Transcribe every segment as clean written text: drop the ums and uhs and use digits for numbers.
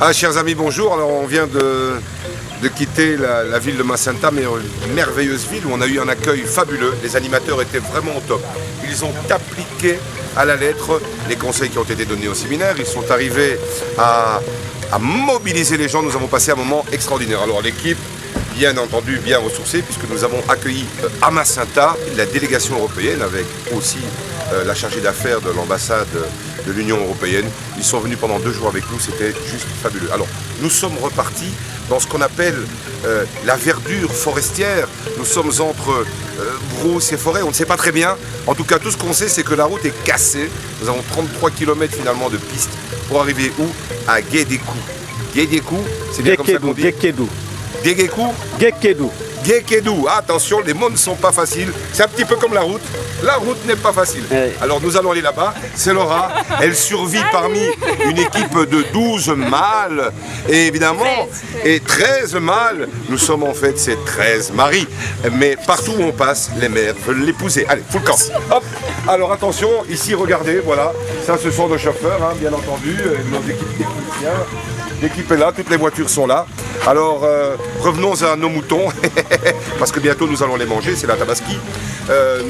Ah, chers amis, bonjour. Alors, on vient de quitter la ville de Macenta, mais une merveilleuse ville où on a eu un accueil fabuleux. Les animateurs étaient vraiment au top. Ils ont appliqué à la lettre les conseils qui ont été donnés au séminaire. Ils sont arrivés à mobiliser les gens. Nous avons passé un moment extraordinaire. Alors, l'équipe, bien entendu, bien ressourcée, puisque nous avons accueilli à Macenta la délégation européenne avec aussi la chargée d'affaires de l'ambassade de l'Union européenne. Ils sont venus pendant 2 jours avec nous, c'était juste fabuleux. Alors, nous sommes repartis dans ce qu'on appelle la verdure forestière. Nous sommes entre brousse et forêt, on ne sait pas très bien. En tout cas, tout ce qu'on sait, c'est que la route est cassée. Nous avons 33 km finalement de piste pour arriver où? À Guédécou. Guédécou, c'est bien comme ça qu'on dit. Guédécou. Guédécou. Guédécou. Guédécou. Attention, les mots ne sont pas faciles. C'est un petit peu comme la route. La route n'est pas facile. Alors nous allons aller là-bas. C'est Laura. Elle survit parmi une équipe de 12 mâles. Et évidemment, 13 mâles. Nous sommes en fait ces 13 maris. Mais partout où on passe, les mères veulent l'épouser. Allez, full camp. Hop. Alors attention, ici, regardez, voilà. Ça, ce sont nos chauffeurs, hein, bien entendu. Nos équipes techniciens. L'équipe est là, toutes les voitures sont là. Alors, revenons à nos moutons, parce que bientôt nous allons les manger, c'est la tabaski.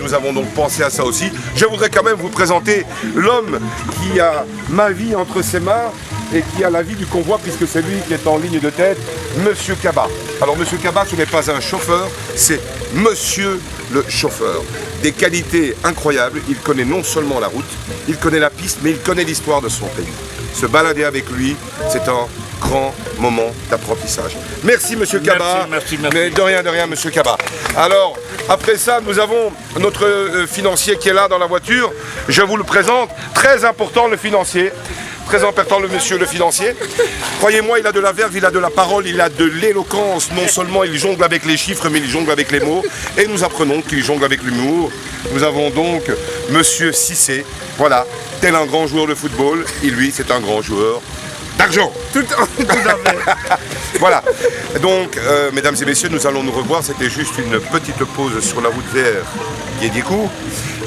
Nous avons donc pensé à ça aussi. Je voudrais quand même vous présenter l'homme qui a ma vie entre ses mains et qui a la vie du convoi, puisque c'est lui qui est en ligne de tête, Monsieur Kaba. Alors, Monsieur Kaba, ce n'est pas un chauffeur, c'est Monsieur le chauffeur. Des qualités incroyables, il connaît non seulement la route, il connaît la piste, mais il connaît l'histoire de son pays. Se balader avec lui, c'est un grand moment d'apprentissage. Merci Monsieur Kaba. Merci. Mais de rien Monsieur Kaba. Alors, après ça, nous avons notre financier qui est là dans la voiture. Je vous le présente. Très important le financier. Très important le monsieur le financier. Croyez-moi, il a de la verve, il a de la parole, il a de l'éloquence. Non seulement il jongle avec les chiffres, mais il jongle avec les mots. Et nous apprenons qu'il jongle avec l'humour. Nous avons donc Monsieur Cissé. Voilà, tel un grand joueur de football. Et lui, c'est un grand joueur d'argent. Tout à fait. Voilà. Donc, mesdames et messieurs, nous allons nous revoir. C'était juste une petite pause sur la route vers Guédécou.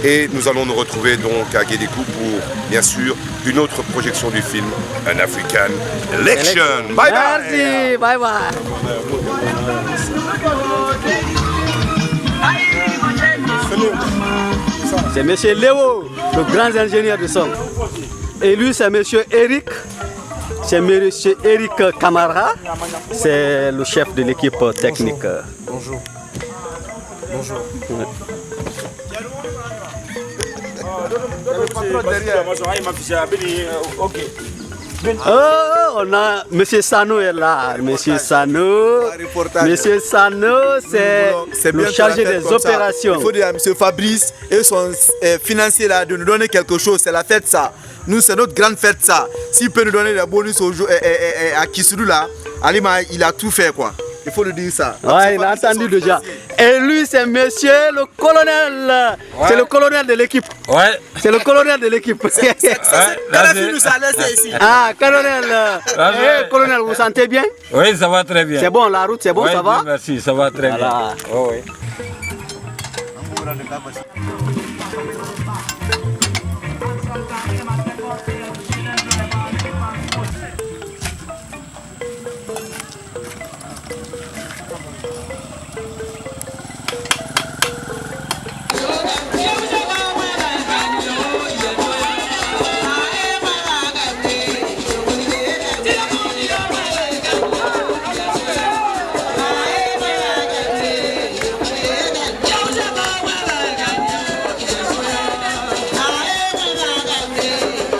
Et nous allons nous retrouver donc à Guédécou pour, bien sûr, une autre projection du film, An African Election. Bye bye. Merci, bye bye. C'est monsieur Léo, le grand ingénieur de son. Et lui, c'est monsieur Eric. C'est monsieur Eric Camara. C'est le chef de l'équipe technique. Bonjour. Bonjour. Ouais. Oh, on a monsieur Sano est là. Monsieur Sano, c'est le chargé des opérations. Il faut dire à monsieur Fabrice et son financier là de nous donner quelque chose. C'est la fête ça. Nous, c'est notre grande fête ça. S'il peut nous donner des bonus à Kisuru là, Alima, il a tout fait quoi. Il faut le dire ça. Ouais, il a entendu déjà. Et lui, c'est monsieur le colonel. Ouais. C'est le colonel de l'équipe. Ouais. C'est le colonel de l'équipe. Ah, colonel. Colonel, vous vous sentez bien? Oui, ça va très bien. C'est bon, la route, c'est bon, ouais, ça va? Merci, ça va très bien. Oh, oui.